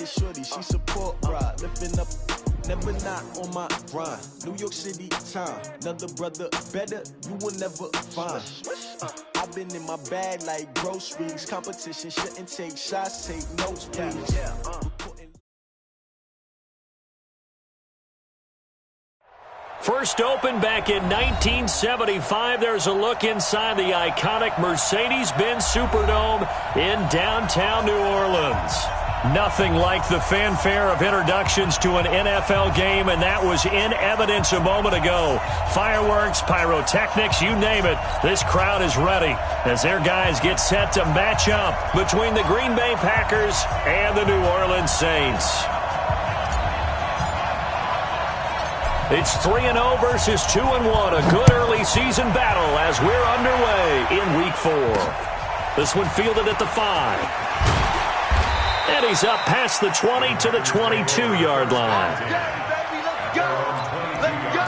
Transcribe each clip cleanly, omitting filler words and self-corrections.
Shorty, she support ride, lifting up, never not on my grind. New York City time, another brother better, you will never find. I've been in my bag like groceries, competition shouldn't take shots, take notes, please. First opened back in 1975. There's a look inside the iconic Mercedes-Benz Superdome in downtown New Orleans. Nothing like the fanfare of introductions to an NFL game, and that was in evidence a moment ago. Fireworks, pyrotechnics, you name it. This crowd is ready as their guys get set to match up between the Green Bay Packers and the New Orleans Saints. It's 3-0 versus 2-1, a good early season battle as we're underway in Week 4. This one fielded at the 5. And he's up past the 20 to the 22-yard line. Let's go. Let's go.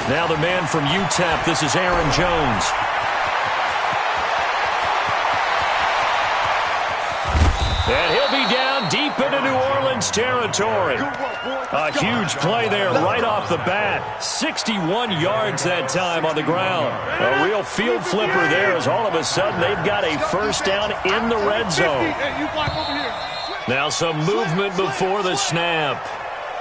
Now the man from UTEP, this is Aaron Jones. And he'll be down deep into New Orleans territory. A huge play there right off the bat. 61 yards that time on the ground. A real field flipper there as all of a sudden they've got a first down in the red zone. Now some movement before the snap.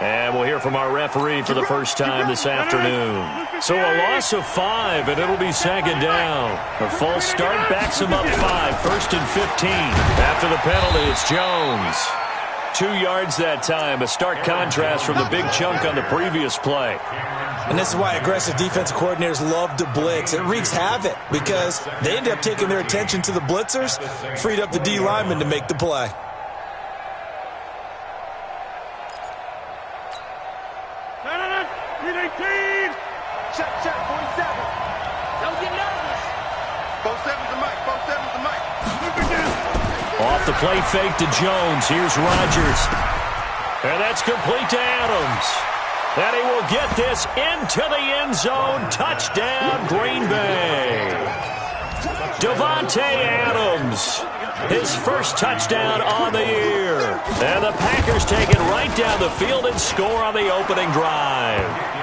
And we'll hear from our referee for the first time this afternoon. So a loss of 5, and it'll be second down. A false start backs him up 5, first and 15. After the penalty, it's Jones. 2 yards that time, a stark contrast from the big chunk on the previous play. And this is why aggressive defensive coordinators love to blitz. It wreaks havoc because they end up taking their attention to the blitzers, freed up the D lineman to make the play. Check, 47. Don't get nervous. 47's the mic. 47's the mic. Off the play fake to Jones. Here's Rodgers. And that's complete to Adams. And he will get this into the end zone. Touchdown, Green Bay. Davante Adams. His first touchdown on the year. And the Packers take it right down the field and score on the opening drive.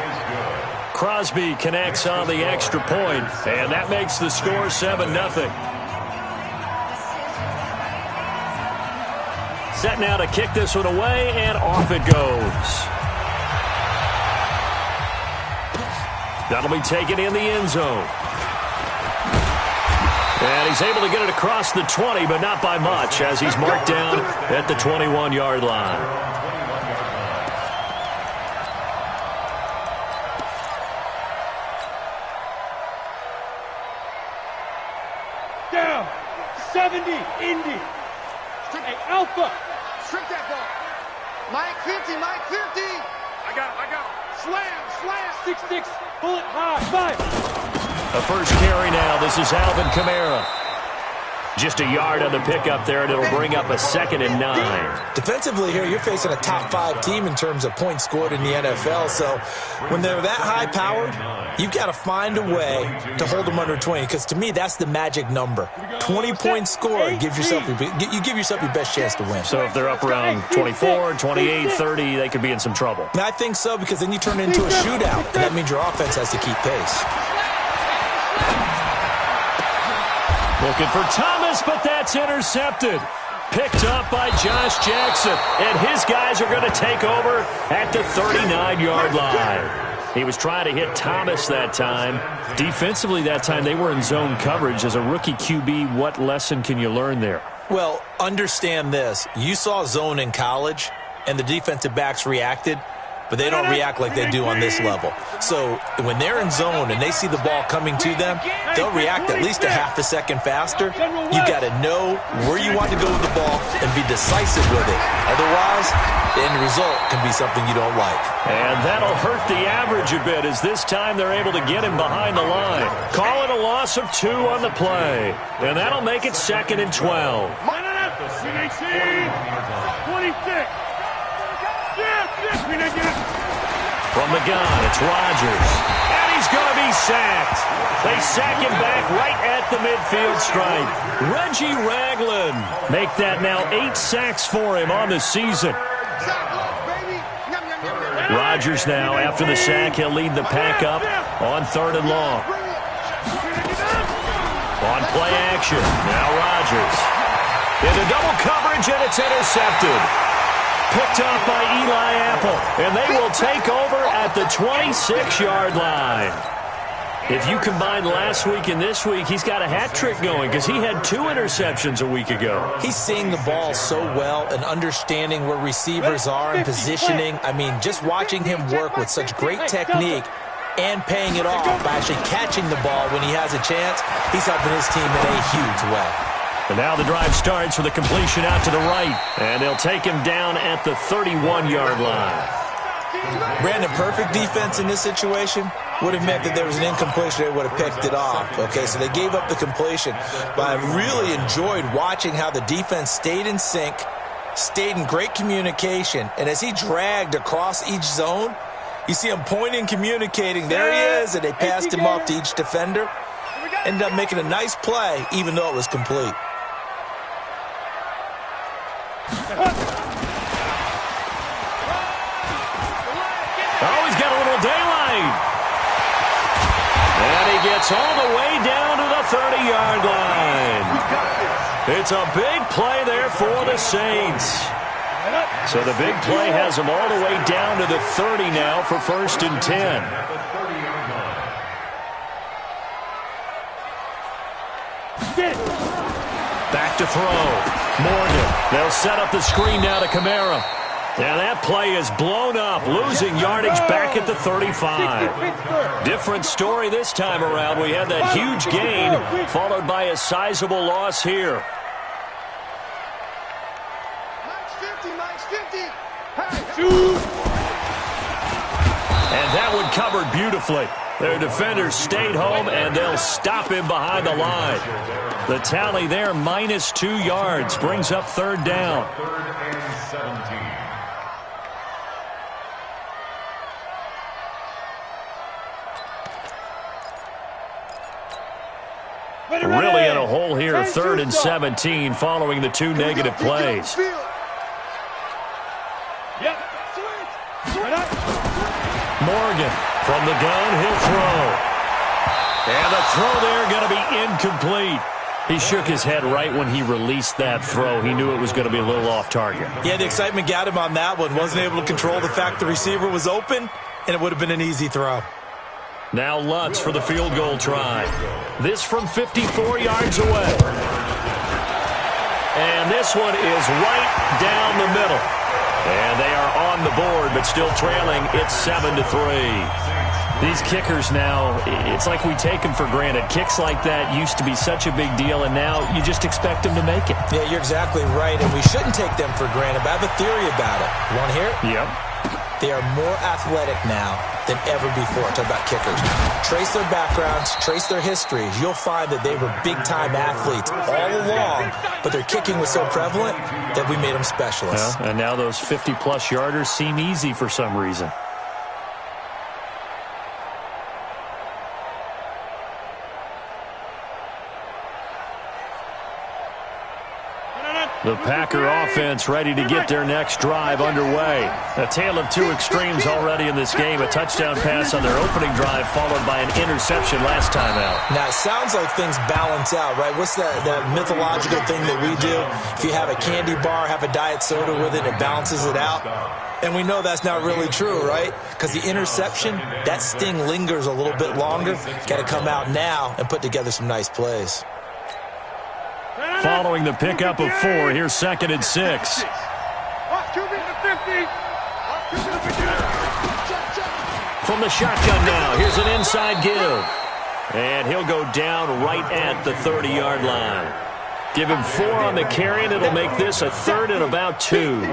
Crosby connects on the extra point, and that makes the score 7-0. Set now to kick this one away, and off it goes. That'll be taken in the end zone. And he's able to get it across the 20, but not by much, as he's marked down at the 21-yard line. Down, 70, Indy. Hey, Alpha. Strip that ball. Mike 50. I got it. Slam. 6-6, bullet high, 5. A first carry now. This is Alvin Kamara. Just a yard on the pickup there, and it'll bring up a 2nd and 9. Defensively here, you're facing a top 5 team in terms of points scored in the NFL. So when they're that high-powered, you've got to find a way to hold them under 20. Because to me, that's the magic number. 20 points scored, you give yourself your best chance to win. So if they're up around 24, 28, 30, they could be in some trouble. And I think so, because then you turn it into a shootout, and that means your offense has to keep pace. Looking for Thomas, but that's intercepted. Picked up by Josh Jackson, and his guys are going to take over at the 39-yard line. He was trying to hit Thomas that time. Defensively that time, they were in zone coverage. As a rookie QB, what lesson can you learn there? Well, understand this. You saw zone in college, and the defensive backs reacted, but they don't react like they do on this level. So when they're in zone and they see the ball coming to them, they'll react at least a half a second faster. You've got to know where you want to go with the ball and be decisive with it. Otherwise, the end result can be something you don't like. And that'll hurt the average a bit, as this time they're able to get him behind the line. Call it a loss of 2 on the play. And that'll make it 2nd and 12. 26. From the gun, it's Rodgers. And he's going to be sacked. They sack him back right at the midfield stripe. Reggie Ragland make that now 8 sacks for him on the season. Rodgers now, after the sack, he'll lead the pack up on 3rd and long. On play action, now Rodgers. Into double coverage, and it's intercepted. Picked off by Eli Apple, and they will take over at the 26-yard line. If you combine last week and this week, he's got a hat trick going because he had 2 interceptions a week ago. He's seeing the ball so well and understanding where receivers are and positioning. I mean, just watching him work with such great technique and paying it off by actually catching the ball when he has a chance, he's helping his team in a huge way. And now the drive starts with a completion out to the right, and they'll take him down at the 31-yard line. Brandon, perfect defense in this situation would have meant that there was an incompletion. They would have picked it off. Okay, so they gave up the completion. But I really enjoyed watching how the defense stayed in sync, stayed in great communication, and as he dragged across each zone, you see him pointing, communicating. There he is, and they passed him off to each defender. Ended up making a nice play, even though it was complete. Oh, he's got a little daylight. And he gets all the way down to the 30-yard line. It's a big play there for the Saints. So the big play has them all the way down to the 30 now for 1st and 10. Back to throw. Morgan. They'll set up the screen now to Kamara. And that play is blown up, losing yardage back at the 35. Different story this time around. We had that huge gain, followed by a sizable loss here. And that one covered beautifully. Their defenders stayed home, and they'll stop him behind the line. The tally there, -2 yards, brings up 3rd down. 3rd and 17. Really in a hole here, 3rd and 17, following the 2 negative plays. Morgan from the gun, he'll throw. And the throw there going to be incomplete. He shook his head right when he released that throw. He knew it was going to be a little off target. Yeah, the excitement got him on that one. Wasn't able to control the fact the receiver was open, and it would have been an easy throw. Now Lutz for the field goal try. This from 54 yards away. And this one is right down the middle. And they are on the board, but still trailing. It's 7-3. These kickers now, it's like we take them for granted. Kicks like that used to be such a big deal, and now you just expect them to make it. Yeah, you're exactly right, and we shouldn't take them for granted, but I have a theory about it. You want to hear it? Yep. They are more athletic now than ever before. Talk about kickers. Trace their backgrounds, trace their histories. You'll find that they were big-time athletes all along, but their kicking was so prevalent that we made them specialists. Yeah, and now those 50-plus yarders seem easy for some reason. The Packer offense ready to get their next drive underway. A tale of 2 extremes already in this game. A touchdown pass on their opening drive, followed by an interception last time out. Now, it sounds like things balance out, right? What's that mythological thing that we do? If you have a candy bar, have a diet soda with it, it balances it out. And we know that's not really true, right? Because the interception, that sting lingers a little bit longer. Got to come out now and put together some nice plays. Following the pickup of 4, here's 2nd and 6. From the shotgun now, here's an inside give. And he'll go down right at the 30-yard line. Give him 4 on the carry, and it'll make this a 3rd and about 2. And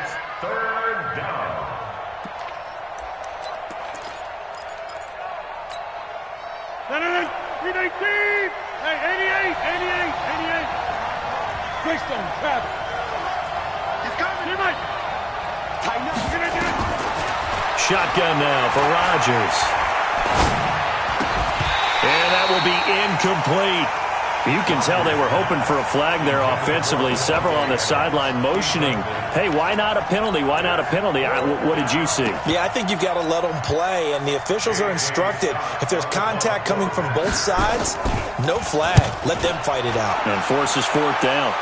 it's 3rd down. Twist on Travis. He's coming. Here, Mike. Tighten up. Get it. Shotgun now for Rodgers. And that will be incomplete. You can tell they were hoping for a flag there offensively. Several on the sideline motioning, hey, why not a penalty? Why not a penalty? What did you see? Yeah, I think you've got to let them play, and the officials are instructed, if there's contact coming from both sides, no flag. Let them fight it out. And forces fourth down.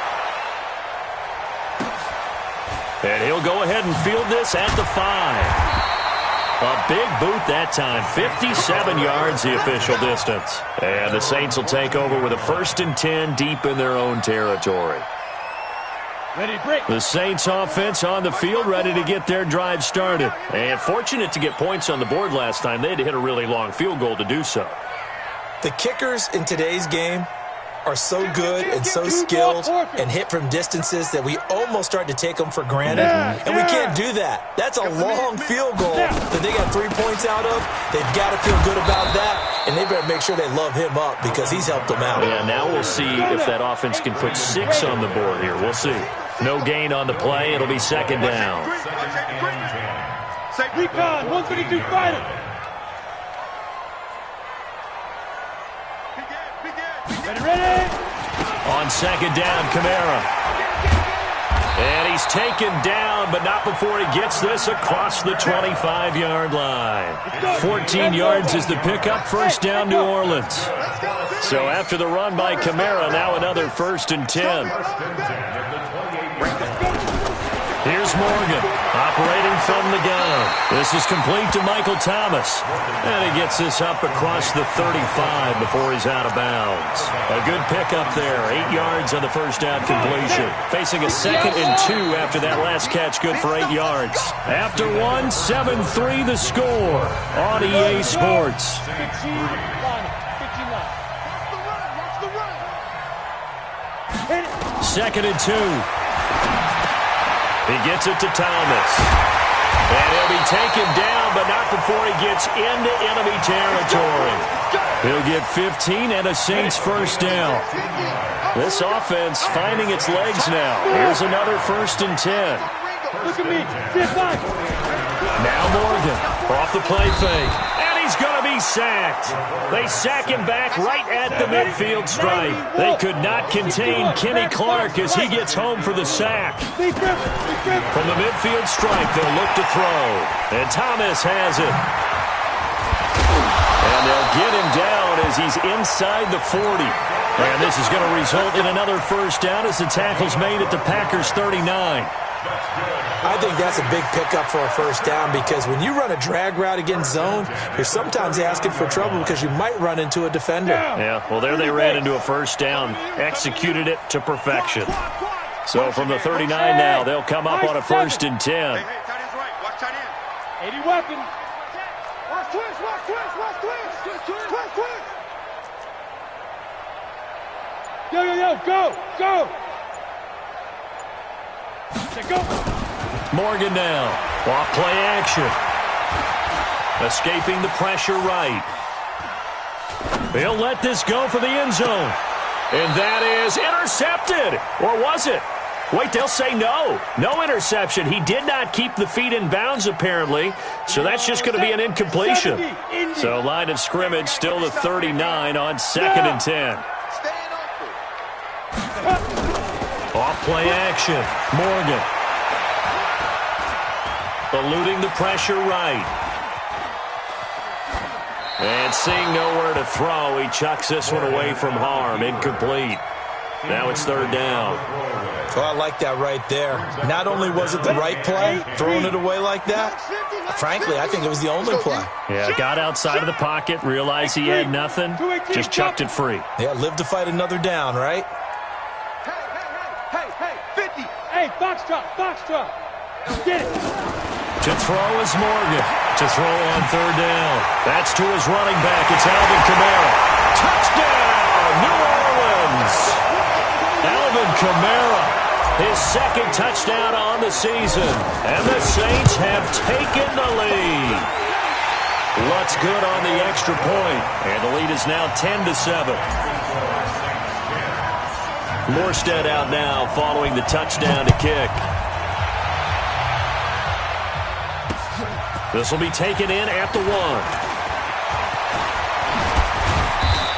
And he'll go ahead and field this at the 5. A big boot that time. 57 yards the official distance. And the Saints will take over with a 1st and 10 deep in their own territory. Ready, break. The Saints offense on the field, ready to get their drive started. And fortunate to get points on the board last time. They had to hit a really long field goal to do so. The kickers in today's game are so good and so skilled and hit from distances that we almost start to take them for granted. And we can't do that. That's a long field goal that they got 3 points out of. They've got to feel good about that, and they better make sure they love him up because he's helped them out. Yeah, now we'll see if that offense can put 6 on the board here. We'll see. No gain on the play. It'll be 2nd down. Recon, 152 fighter. Ready? On 2nd down, Kamara. And he's taken down, but not before he gets this across the 25-yard line. 14 yards is the pickup, 1st down, New Orleans. So after the run by Kamara, now another 1st and 10. Here's Morgan, operating from the gun. This is complete to Michael Thomas. And he gets this up across the 35 before he's out of bounds. A good pickup there, 8 yards on the 1st down completion. Facing a 2nd and 2 after that last catch, good for 8 yards. After 1, 7-3 the score on EA Sports. 15 line. 2nd and 2. He gets it to Thomas. And he'll be taken down, but not before he gets into enemy territory. He'll get 15 and a Saints 1st down. This offense finding its legs now. Here's another 1st and 10. Look at me. Sit back. Now Morgan off the play fake. And he's going to be sacked. They sack him back right at the midfield stripe. They could not contain Kenny Clark as he gets home for the sack. From the midfield stripe, they'll look to throw. And Thomas has it. And they'll get him down as he's inside the 40. And this is going to result in another 1st down as the tackle's made at the Packers' 39. I think that's a big pickup for a 1st down because when you run a drag route against zone, you're sometimes asking for trouble because you might run into a defender. Yeah, well, there they ran into a 1st down, executed it to perfection. So from the 39 now, they'll come up on a 1st and 10. Hey, tight end's right. Watch tight end. 80 weapons. Watch twist. Yo, go. Go. Morgan now, off play action. Escaping the pressure right. They'll let this go for the end zone. And that is intercepted. Or was it? Wait, they'll say no. No interception. He did not keep the feet in bounds, apparently. So that's just going to be an incompletion. So line of scrimmage still the 39 on 2nd and 10. Off play action. Morgan. Eluding the pressure right. And seeing nowhere to throw, he chucks this one away from harm. Incomplete. Now it's 3rd down. Well, I like that right there. Not only was it the right play, throwing it away like that, frankly, I think it was the only play. Yeah, got outside of the pocket, realized he had nothing, just chucked it free. Yeah, live to fight another down, right? Hey, 50. Hey, foxtrot. Get it. To throw is Morgan. To throw on 3rd down. That's to his running back. It's Alvin Kamara. Touchdown, New Orleans. Alvin Kamara, his 2nd touchdown on the season. And the Saints have taken the lead. Lutz good on the extra point. And the lead is now 10-7. Morstead out now following the touchdown to kick. This will be taken in at the 1.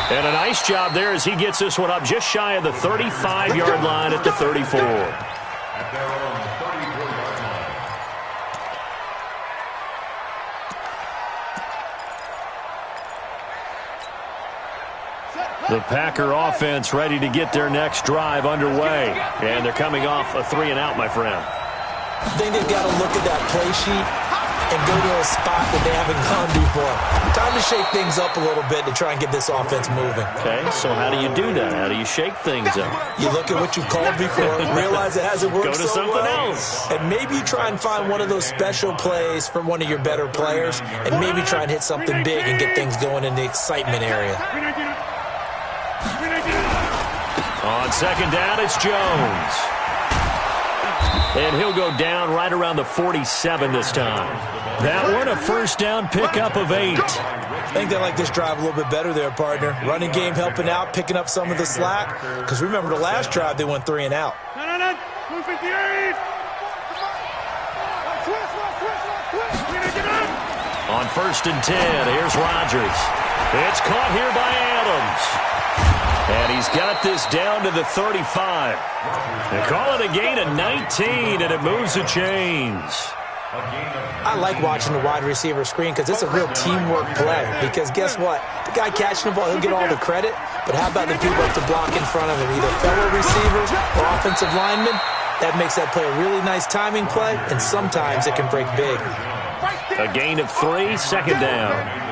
And a nice job there as he gets this one up just shy of the 35-yard line at the 34. At their own 34-yard line. The Packer offense ready to get their next drive underway. And they're coming off a 3-and-out, my friend. I think they've got to look at that play sheet and go to a spot that they haven't gone before. Time to shake things up a little bit to try and get this offense moving. Okay, so how do you do that? How do you shake things up? You look at what you've called before, realize it hasn't worked Go to so something well, else. and maybe you try and find one of those special plays from one of your better players, and maybe try and hit something big and get things going in the excitement area. On second down, it's Jones. And he'll go down right around the 47 this time. That one, a first down pickup of 8. I think they like this drive a little bit better there, partner. Running game helping out, picking up some of the slack. Because remember the last drive, they went 3-and-out. No. 258. On first and 10, here's Rodgers. It's caught here by Adams. And he's got this down to the 35. They call it a gain of 19, and it moves the chains. I like watching the wide receiver screen because it's a real teamwork play. Because guess what? The guy catching the ball, he'll get all the credit. But how about the people up to block in front of him, either fellow receivers or offensive linemen? That makes that play a really nice timing play, and sometimes it can break big. A gain of 3, second down.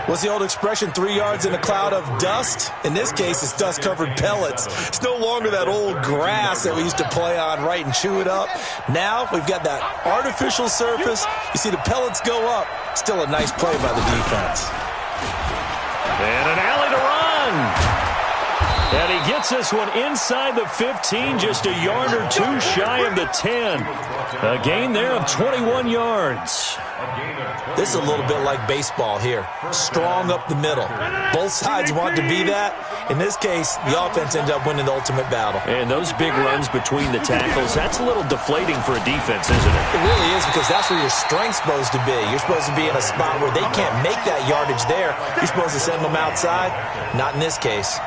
What's the old expression, 3 yards in a cloud of dust? In this case, it's dust-covered pellets. It's no longer that old grass that we used to play on, right, and chew it up. Now we've got that artificial surface. You see the pellets go up. Still a nice play by the defense. And an alley to run. And he gets this one inside the 15, just a yard or two shy of the 10. A gain there of 21 yards. This is a little bit like baseball here. Strong up the middle. Both sides want to be that. In this case, the offense ended up winning the ultimate battle. And those big runs between the tackles, that's a little deflating for a defense, isn't it? It really is, because that's where your strength's supposed to be. You're supposed to be in a spot where they can't make that yardage there. You're supposed to send them outside. Not in this case.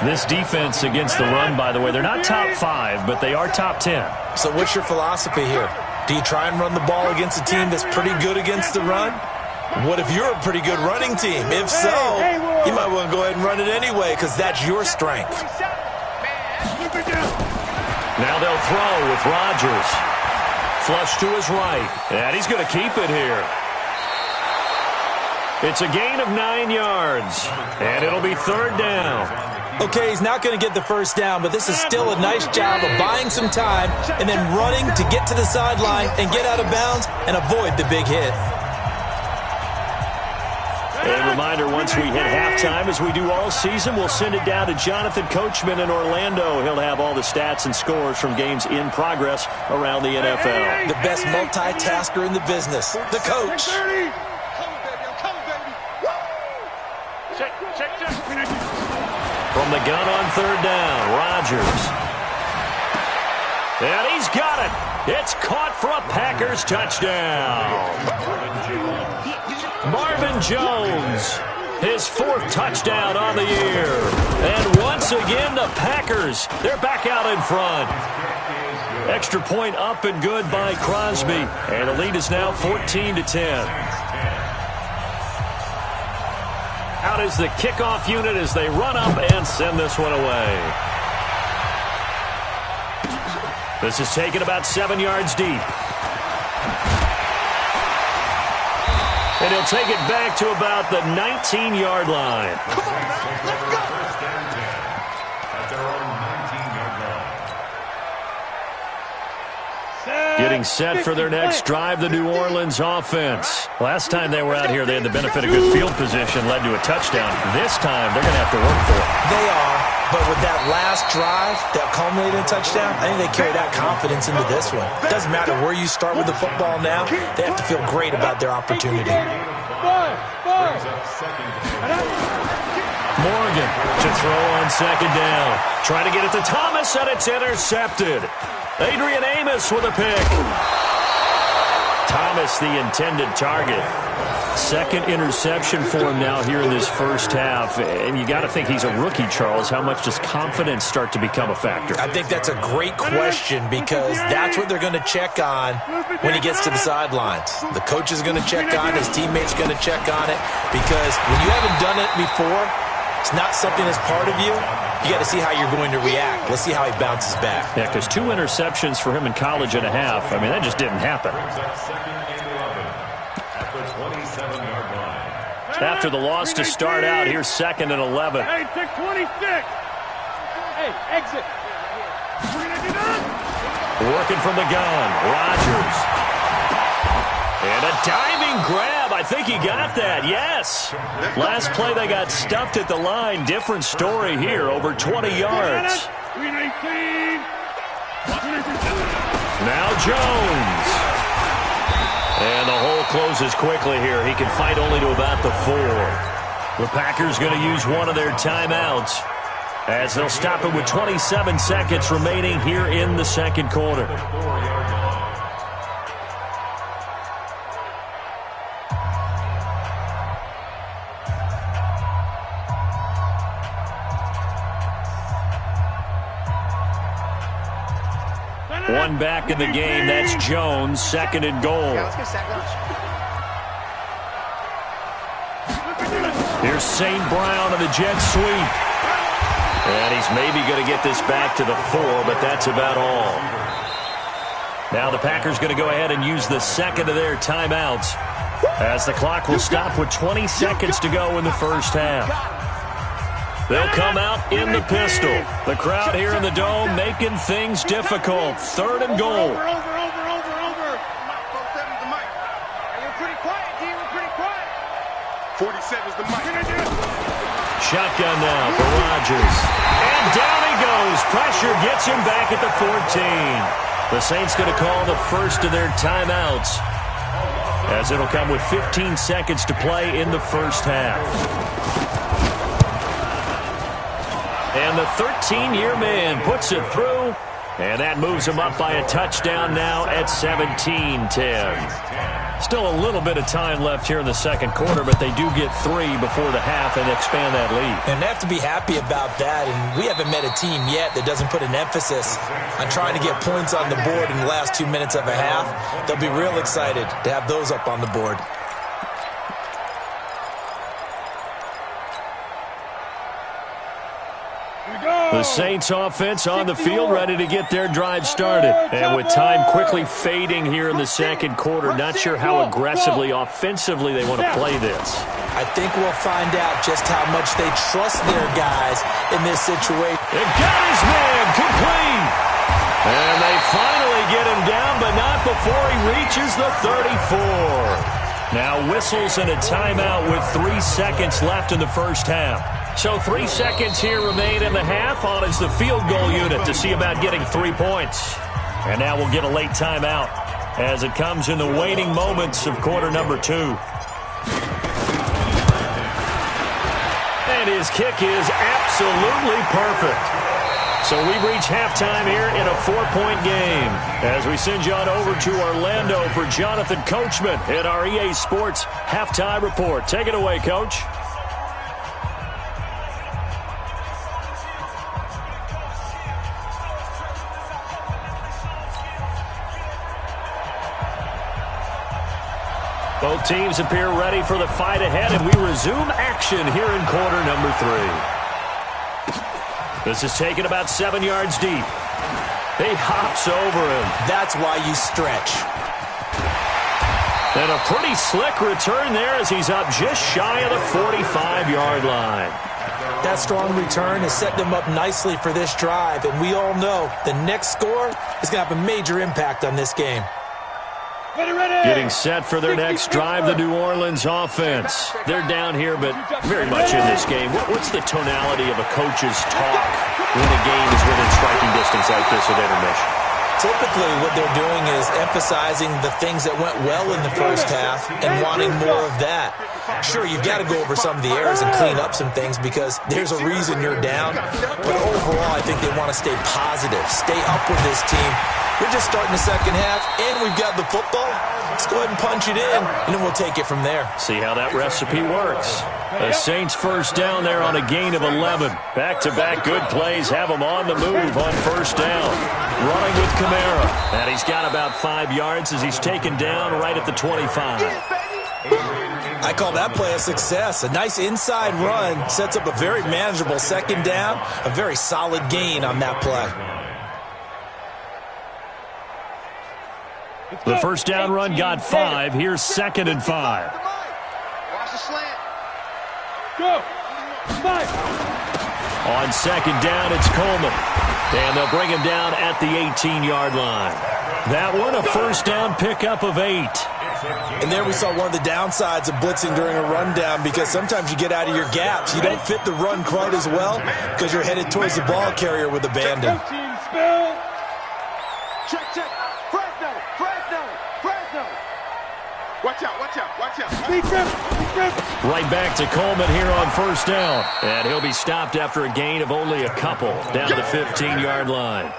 This defense against the run, by the way, they're not top 5, but they are top 10. So what's your philosophy here? Do you try and run the ball against a team that's pretty good against the run? What if you're a pretty good running team? If so, you might want to go ahead and run it anyway, because that's your strength. Now they'll throw with Rodgers. Flush to his right. And he's going to keep it here. It's a gain of 9 yards. And it'll be third down. Okay, he's not going to get the first down, but this is still a nice job of buying some time and then running to get to the sideline and get out of bounds and avoid the big hit. A reminder, once we hit halftime, as we do all season, we'll send it down to Jonathan Coachman in Orlando. He'll have all the stats and scores from games in progress around the NFL. The best multitasker in the business, the coach. From the gun on third down, Rodgers. And he's got it. It's caught for a Packers touchdown. Marvin Jones, his 4th touchdown on the year. And once again, the Packers, they're back out in front. Extra point up and good by Crosby. And the lead is now 14-10. Out is the kickoff unit as they run up and send this one away. This is taken about 7 yards deep. And he'll take it back to about the 19-yard line. Come on, man. Let's go. At their own 19-yard line. Getting set for their next drive, the New Orleans offense. Last time they were out here, they had the benefit of good field position, led to a touchdown. This time, they're going to have to work for it. They are, but with that last drive that culminated in a touchdown, I think they carry that confidence into this one. Doesn't matter where you start with the football now, they have to feel great about their opportunity. Five. Morgan to throw on second down. Trying to get it to Thomas, and it's intercepted. Adrian Amos with a pick. Thomas, the intended target. Second interception for him now here in this first half. And you got to think he's a rookie, Charles. How much does confidence start to become a factor? I think that's a great question because that's what they're going to check on when he gets to the sidelines. The coach is going to check on it. His teammates going to check on it because when you haven't done it before, it's not something that's part of you. You got to see how you're going to react. Let's see how he bounces back. Yeah, because 2 interceptions for him in college and a half. I mean, that just didn't happen. After the loss to start out, here's 2nd and 11. Hey, take 26. Hey, exit. We're going to do that. Working from the gun, Rodgers. And a diving grab. I think he got that, yes. Last play they got stuffed at the line. Different story here, over 20 yards. 319. Now Jones. And the hole closes quickly here. He can fight only to about the 4. The Packers going to use one of their timeouts as they'll stop it with 27 seconds remaining here in the second quarter. One back in the game. That's Jones. 2nd and goal. Here's St. Brown of the jet sweep. And he's maybe going to get this back to the 4, but that's about all. Now the Packers going to go ahead and use the second of their timeouts as the clock will stop with 20 seconds to go in the first half. They'll come out in the pistol. The crowd here in the Dome making things difficult. 3rd and goal. Over. 47's the mic. You're pretty quiet, D. We're pretty quiet. 47's the mic. Shotgun now for Rodgers. And down he goes. Pressure gets him back at the 14. The Saints going to call the first of their timeouts as it'll come with 15 seconds to play in the first half. And the 13-year man puts it through, and that moves him up by a touchdown now at 17-10. Still a little bit of time left here in the second quarter, but they do get 3 before the half and expand that lead. And they have to be happy about that, and we haven't met a team yet that doesn't put an emphasis on trying to get points on the board in the last 2 minutes of a half. They'll be real excited to have those up on the board. The Saints offense on the field, ready to get their drive started. And with time quickly fading here in the second quarter, not sure how aggressively, offensively they want to play this. I think we'll find out just how much they trust their guys in this situation. It got his man complete. And they finally get him down, but not before he reaches the 34. Now whistles and a timeout with 3 seconds left in the first half. So 3 seconds here remain in the half. On is the field goal unit to see about getting 3 points. And now we'll get a late timeout as it comes in the waning moments of quarter number 2. And his kick is absolutely perfect. So we've reached halftime here in a 4-point game as we send you on over to Orlando for Jonathan Coachman at our EA Sports Halftime Report. Take it away, Coach. Both teams appear ready for the fight ahead, and we resume action here in quarter number 3. This is taken about 7 yards deep. He hops over him. That's why you stretch. And a pretty slick return there as he's up just shy of the 45-yard line. That strong return has set them up nicely for this drive, and we all know the next score is going to have a major impact on this game. Getting set for their next drive, the New Orleans offense. They're down here, but very much in this game. What's the tonality of a coach's talk when a game is within striking distance like this at intermission? Typically, what they're doing is emphasizing the things that went well in the first half and wanting more of that. Sure, you've got to go over some of the errors and clean up some things because there's a reason you're down. But overall, I think they want to stay positive, stay up with this team. We're just starting the second half, and we've got the football. Let's go ahead and punch it in, and then we'll take it from there. See how that recipe works. The Saints first down there on a gain of 11. Back-to-back good plays have them on the move on first down. Running with Kamara. And he's got about 5 yards as he's taken down right at the 25. I call that play a success. A nice inside run sets up a very manageable second down, a very solid gain on that play. The first down run got 5. Here's 2nd and 5. Watch the slant. Go. On second down, it's Coleman. And they'll bring him down at the 18-yard line. That one, a first down pickup of 8. And there we saw one of the downsides of blitzing during a rundown because sometimes you get out of your gaps. You don't fit the run quite as well because you're headed towards the ball carrier with abandon. Check. Fresno. Watch out. Right back to Coleman here on first down. And he'll be stopped after a gain of only a couple down to the 15-yard line.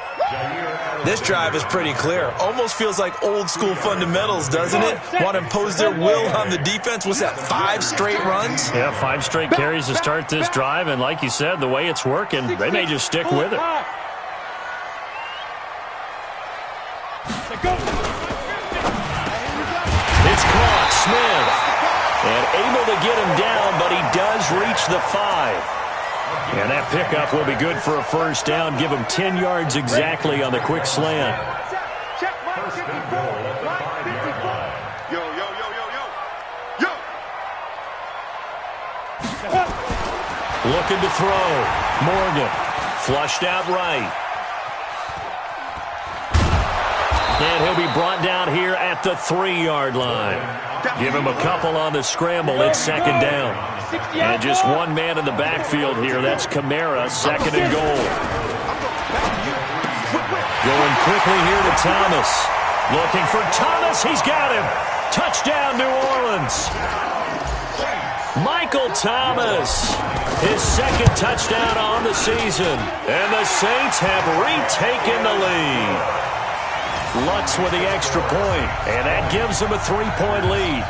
This drive is pretty clear. Almost feels like old school fundamentals, doesn't it? Want to impose their will on the defense. What's that, 5 straight runs? Yeah, 5 straight carries to start this drive. And like you said, the way it's working, they may just stick with it. It's caught. Smith. And able to get him down, but he does reach the 5. And that pickup will be good for a first down. Give him 10 yards exactly on the quick slant. Yo. Looking to throw. Morgan. Flushed out right. And he'll be brought down here at the 3-yard line. Give him a couple on the scramble. It's second down. And just one man in the backfield here. That's Kamara, 2nd and goal. Going quickly here to Thomas. Looking for Thomas. He's got him. Touchdown, New Orleans. Michael Thomas. His 2nd touchdown on the season. And the Saints have retaken the lead. Lutz with the extra point, and that gives them a 3-point lead.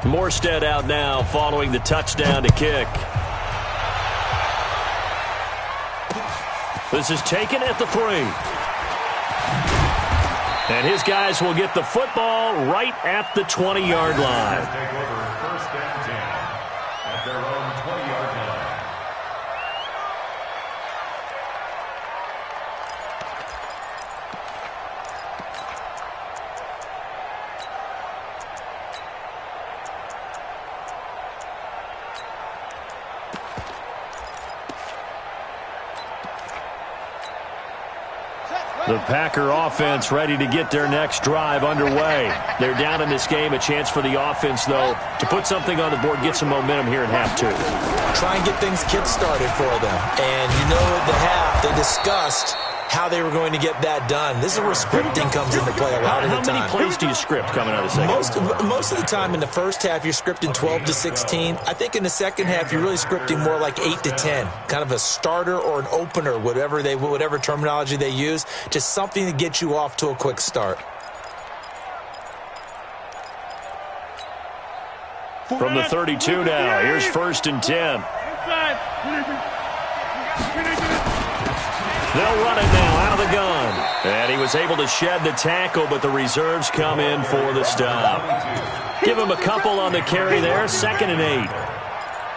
Morstead out now following the touchdown to kick. This is taken at the 3. And his guys will get the football right at the 20-yard line. Take over first and 10 at their own 20-yard line. The Packer offense ready to get their next drive underway. They're down in this game. A chance for the offense, though, to put something on the board, get some momentum here in half 2. Try and get things kick-started for them. And you know at the half, they discussed how they were going to get that done. This is where scripting comes into play a lot of the time. How many plays do you script coming out of the second? Most of the time in the first half, you're scripting 12 to 16. I think in the second half, you're really scripting more like 8 to 10. Kind of a starter or an opener, whatever terminology they use. Just something to get you off to a quick start. From the 32 now, here's 1st and 10. They'll run it now out of the gun. And he was able to shed the tackle, but the reserves come in for the stop. Give him a couple on the carry there, 2nd and 8.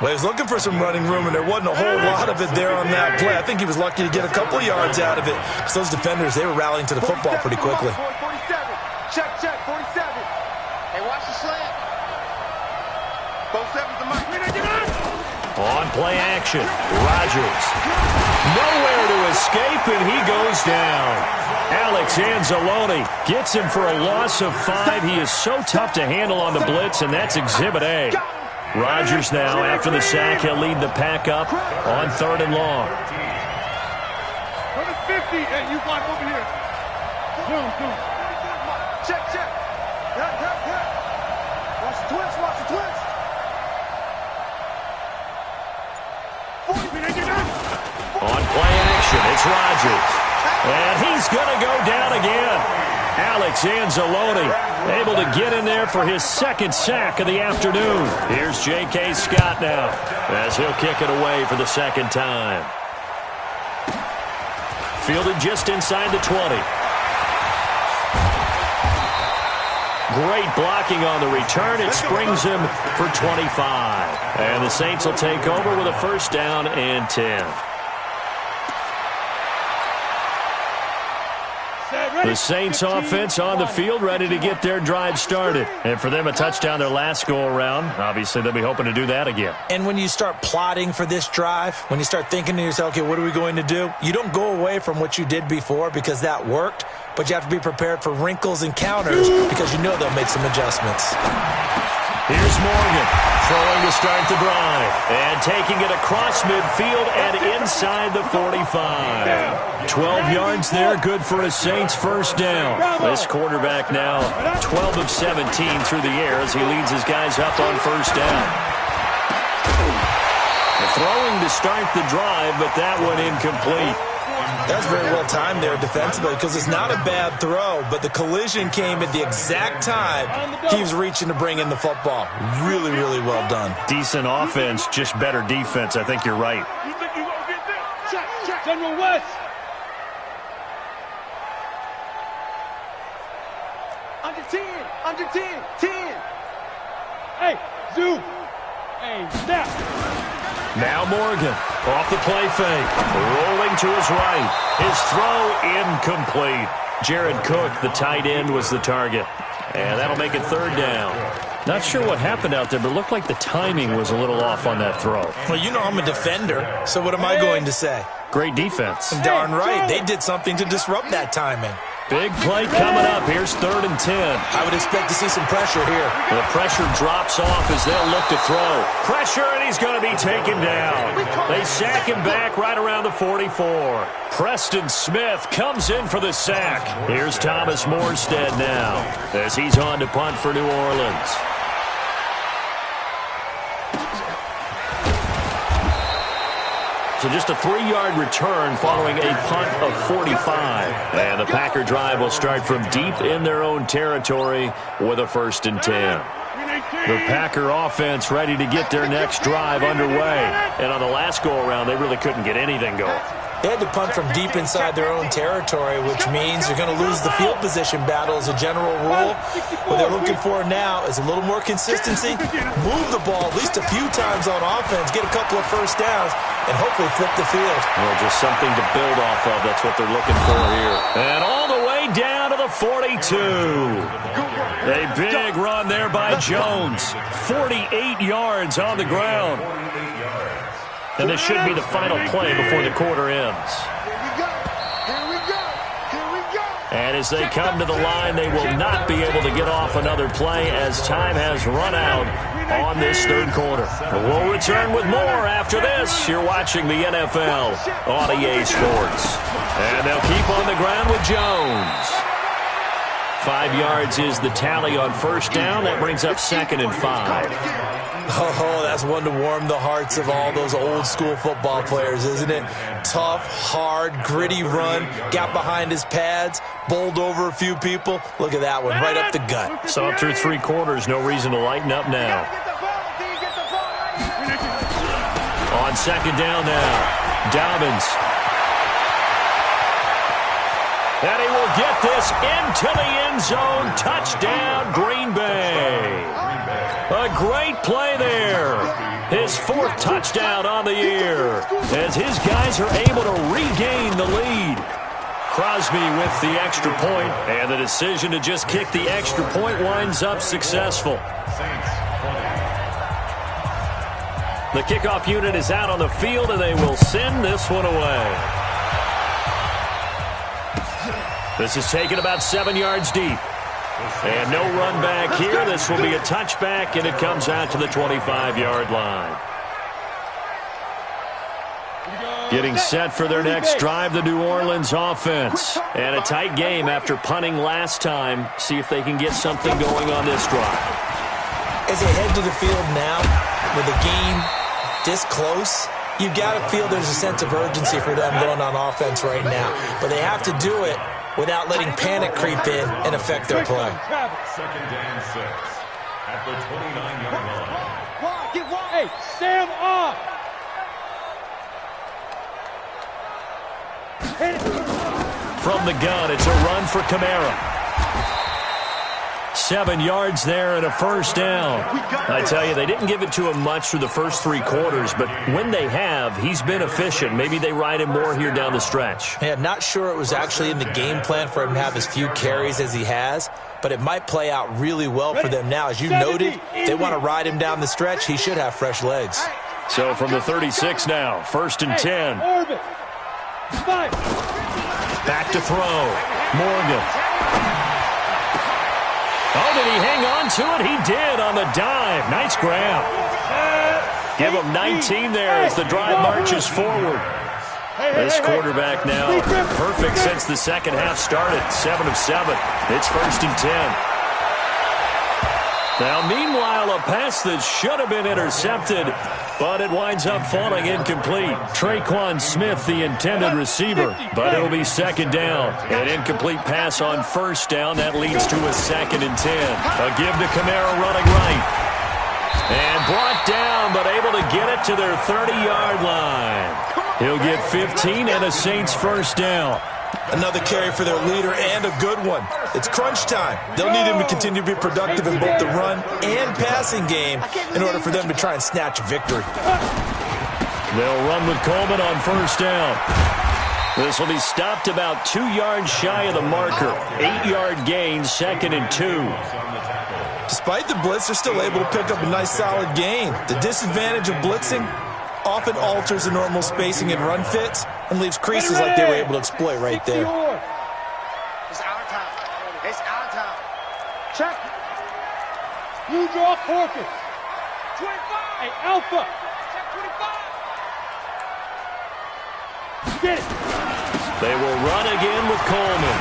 Well, he was looking for some running room, and there wasn't a whole lot of it there on that play. I think he was lucky to get a couple yards out of it. So those defenders, they were rallying to the football pretty quickly. 47. Check, 47. Hey, watch the slant. Both sevens to Mike. On play action, Rodgers. Nowhere to escape, and he goes down. Alex Anzalone gets him for a loss of 5. He is so tough to handle on the blitz, and that's Exhibit A. Rodgers now, after the sack, he'll lead the pack up on 3rd and long. 50. Hey, you block over here. Zoom. Check. Watch the twist. On play action, it's Rodgers. And he's going to go down again. Alex Anzalone able to get in there for his 2nd sack of the afternoon. Here's J.K. Scott now as he'll kick it away for the 2nd time. Fielded just inside the 20. Great blocking on the return. It springs him for 25. And the Saints will take over with a 1st down and 10. The Saints offense on the field, ready to get their drive started. And for them, a touchdown their last go-around. Obviously, they'll be hoping to do that again. And when you start plotting for this drive, when you start thinking to yourself, okay, what are we going to do? You don't go away from what you did before because that worked, but you have to be prepared for wrinkles and counters because you know they'll make some adjustments. Here's Morgan throwing to start the drive and taking it across midfield and inside the 45. 12 yards there, good for a Saints 1st down. This quarterback now 12 of 17 through the air as he leads his guys up on 1st down. Throwing to start the drive, but that one incomplete. That's very well timed there defensively because it's not a bad throw, but the collision came at the exact time he was reaching to bring in the football. Really, really well done. Decent offense, just better defense. I think you're right. You think you gonna get this? Check. General West. Under 10. Hey, Zoo. Hey, step. Now Morgan off the play fake, rolling to his right. His throw incomplete. Jared Cook, the tight end, was the target. And that'll make it 3rd down. Not sure what happened out there, but it looked like the timing was a little off on that throw. Well, you know I'm a defender, so what am I going to say? Great defense. Darn right. They did something to disrupt that timing. Big play coming up. Here's 3rd and 10. I would expect to see some pressure here. The pressure drops off as they'll look to throw. Pressure, and he's going to be taken down. They sack him back right around the 44. Preston Smith comes in for the sack. Here's Thomas Morstead now as he's on to punt for New Orleans. So just a 3-yard return following a punt of 45. And the Packer drive will start from deep in their own territory with a 1st and 10. The Packer offense ready to get their next drive underway. And on the last go-around, they really couldn't get anything going. They had to punt from deep inside their own territory, which means you're going to lose the field position battle as a general rule. What they're looking for now is a little more consistency, move the ball at least a few times on offense, get a couple of 1st downs, and hopefully flip the field. Well, just something to build off of. That's what they're looking for here. And all the way down to the 42. A big run there by Jones. 48 yards on the ground. And this should be the final play before the quarter ends. Here we go. And as they come to the line, they will not be able to get off another play as time has run out on this 3rd quarter. We'll return with more after this. You're watching the NFL on EA Sports. And they'll keep on the ground with Jones. 5 yards is the tally on 1st down. That brings up 2nd and 5. Oh, that's one to warm the hearts of all those old-school football players, isn't it? Tough, hard, gritty run, got behind his pads, bowled over a few people. Look at that one, right up the gut. Saw it through 3 quarters, no reason to lighten up now. On 2nd down now, Dobbins. And he will get this into the end zone. Touchdown, Green Bay. A great play there. His 4th touchdown on the year as his guys are able to regain the lead. Crosby with the extra point, and the decision to just kick the extra point winds up successful. The kickoff unit is out on the field, and they will send this one away. This is taken about 7 yards deep. And no run back here. This will be a touchback, and it comes out to the 25-yard line. Getting set for their next drive, the New Orleans offense. And a tight game after punting last time. See if they can get something going on this drive. As they head to the field now, with the game this close, you've got to feel there's a sense of urgency for them going on offense right now. But they have to do it without letting panic creep in and affect their play. 2nd and 6 at the 29-yard line. Hey, Sam off. From the gun, it's a run for Kamara. 7 yards there and a first down. I tell you, they didn't give it to him much through the first 3 quarters, but when they have, he's been efficient. Maybe they ride him more here down the stretch. Yeah, not sure it was actually in the game plan for him to have as few carries as he has, but it might play out really well for them now. As you noted, they want to ride him down the stretch. He should have fresh legs. So from the 36 now, 1st and 10. Back to throw. Morgan. Oh, did he hang on to it? He did on the dive. Nice grab. Give him 19 there as the drive marches forward. This quarterback now perfect since the second half started. 7 of 7. It's 1st and 10. Now, meanwhile, a pass that should have been intercepted, but it winds up falling incomplete. Traquan Smith, the intended receiver, but it'll be 2nd down. An incomplete pass on 1st down. That leads to a 2nd and 10. A give to Kamara running right. And brought down, but able to get it to their 30-yard line. He'll get 15 and a Saints first down. Another carry for their leader and a good one. It's crunch time. They'll need him to continue to be productive in both the run and passing game in order for them to try and snatch a victory. They'll run with Coleman on 1st down. This will be stopped about 2 yards shy of the marker. 8-yard gain, 2nd and 2. Despite the blitz, they're still able to pick up a nice solid gain. The disadvantage of blitzing often alters the normal spacing and run fits and leaves creases like they were able to exploit right there. It's our time. It's our time. Check. You draw Corpus. 25. Hey, Alpha. Check 25. Get it. They will run again with Coleman.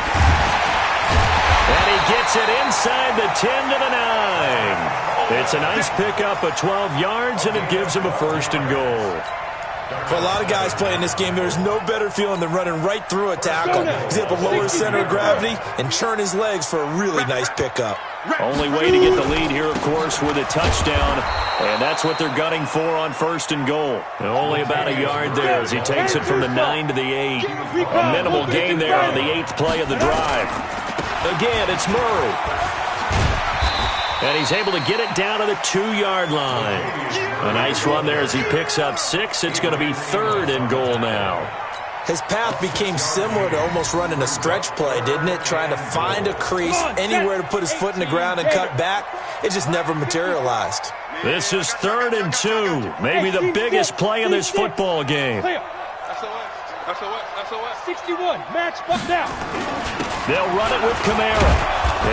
And he gets it inside the 10 to the 9. It's a nice pickup of 12 yards, and it gives him a 1st and goal. For a lot of guys playing this game, there's no better feeling than running right through a tackle. He's able to lower his center of gravity and churn his legs for a really nice pickup. Only way to get the lead here, of course, with a touchdown, and that's what they're gunning for on 1st and goal. And only about a yard there as he takes it from the 9 to the 8. A minimal gain there on the 8th play of the drive. Again, it's Murray. And he's able to get it down to the 2-yard line. A nice run there as he picks up 6. It's going to be 3rd and goal now. His path became similar to almost running a stretch play, didn't it? Trying to find a crease, anywhere to put his foot in the ground and cut back. It just never materialized. This is 3rd and 2. Maybe the biggest play in this football game. SOS. 61. Match up now. They'll run it with Kamara.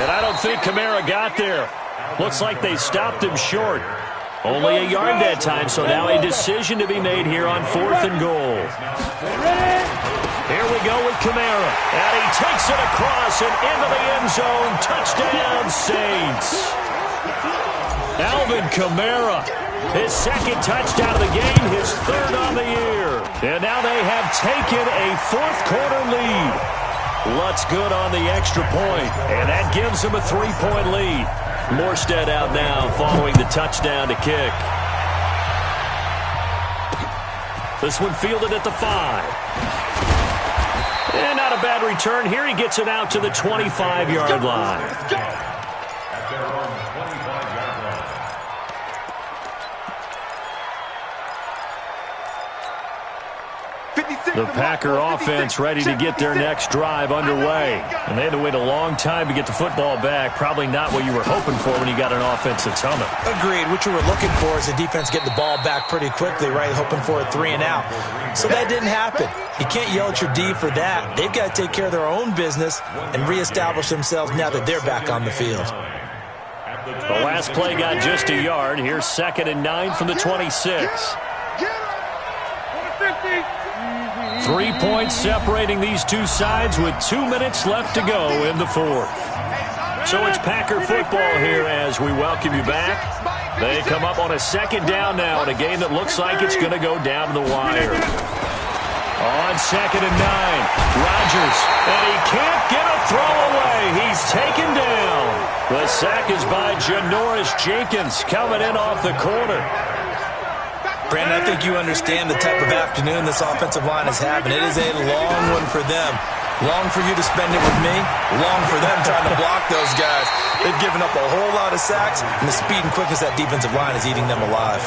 And I don't think Kamara got there. Looks like they stopped him short. Only a yard that time, so now a decision to be made here on 4th and goal. Here we go with Kamara. And he takes it across and into the end zone. Touchdown, Saints. Alvin Kamara, his 2nd touchdown of the game, his 3rd on the year. And now they have taken a 4th quarter lead. Lutz good on the extra point, and that gives them a 3-point lead. Morstead out now following the touchdown to kick. This one fielded at the 5. And not a bad return here. He gets it out to the 25-yard line. At their own 25-yard line. 56. The Packer offense ready to get their next drive underway. And they had to wait a long time to get the football back. Probably not what you were hoping for when you got an offense that's humming. Agreed. What you were looking for is the defense get the ball back pretty quickly, right? Hoping for a 3 and out. So that didn't happen. You can't yell at your D for that. They've got to take care of their own business and reestablish themselves now that they're back on the field. The last play got just a yard. Here's 2nd and 9 from the 26. 3 points separating these two sides with 2 minutes left to go in the fourth. So it's Packer football here as we welcome you back. They come up on a 2nd down now in a game that looks like it's going to go down to the wire. On 2nd and 9, Rodgers, and he can't get a throw away. He's taken down. The sack is by Janoris Jenkins coming in off the corner. Brandon, I think you understand the type of afternoon this offensive line is having. It is a long one for them. Long for you to spend it with me. Long for them trying to block those guys. They've given up a whole lot of sacks, and the speed and quickness of that defensive line is eating them alive.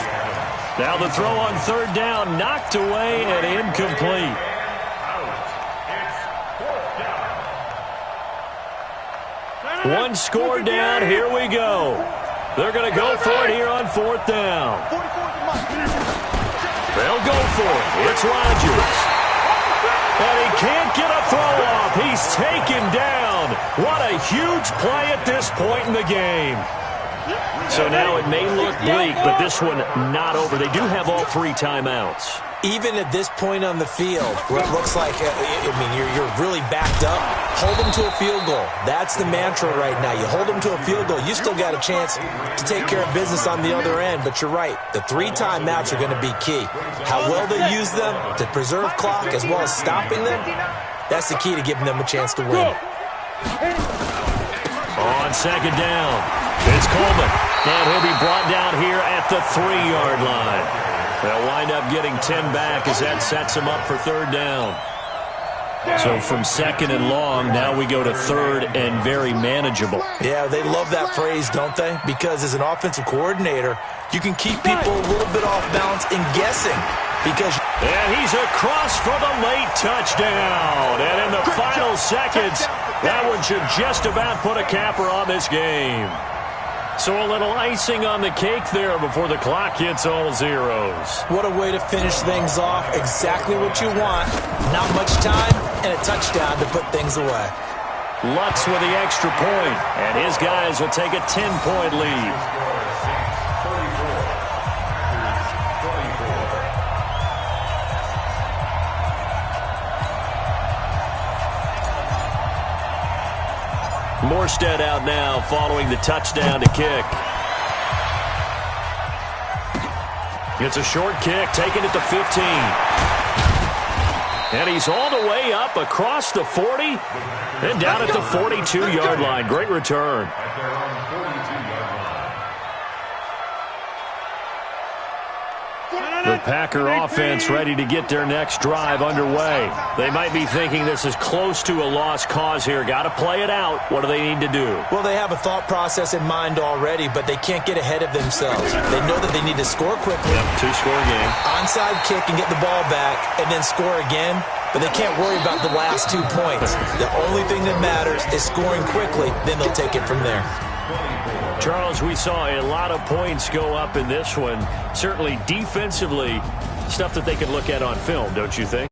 Now the throw on 3rd down, knocked away and incomplete. One score down, here we go. They're going to go for it here on 4th down. They'll go for it. It's Rodgers. And he can't get a throw off. He's taken down. What a huge play at this point in the game. So now it may look bleak, but this one not over. They do have all 3 timeouts. Even at this point on the field, where it looks like, you're really backed up, hold them to a field goal. That's the mantra right now. You hold them to a field goal. You still got a chance to take care of business on the other end, but you're right. The 3 timeouts are going to be key. How well they use them to preserve clock as well as stopping them, that's the key to giving them a chance to win. On 2nd down, it's Coleman, and he'll be brought down here at the 3-yard line. They'll wind up getting 10 back as that sets them up for 3rd down. So from 2nd and long, now we go to 3rd and very manageable. Yeah, they love that phrase, don't they? Because as an offensive coordinator, you can keep people a little bit off balance and guessing. And he's across for the late touchdown. And in the final seconds, that one should just about put a capper on this game. So a little icing on the cake there before the clock hits all zeros. What a way to finish things off. Exactly what you want. Not much time and a touchdown to put things away. Lutz with the extra point, and his guys will take a 10-point lead. Morstead out now following the touchdown to kick. It's a short kick, taken at the 15. And he's all the way up across the 40 and down at the 42-yard line. Great return. The Packer offense ready to get their next drive underway. They might be thinking this is close to a lost cause here. Got to play it out. What do they need to do? Well, they have a thought process in mind already, but they can't get ahead of themselves. They know that they need to score quickly. Yep, 2-score game. Onside kick and get the ball back and then score again, but they can't worry about the last 2 points. The only thing that matters is scoring quickly, then they'll take it from there. Charles, we saw a lot of points go up in this one. Certainly defensively, stuff that they can look at on film, don't you think?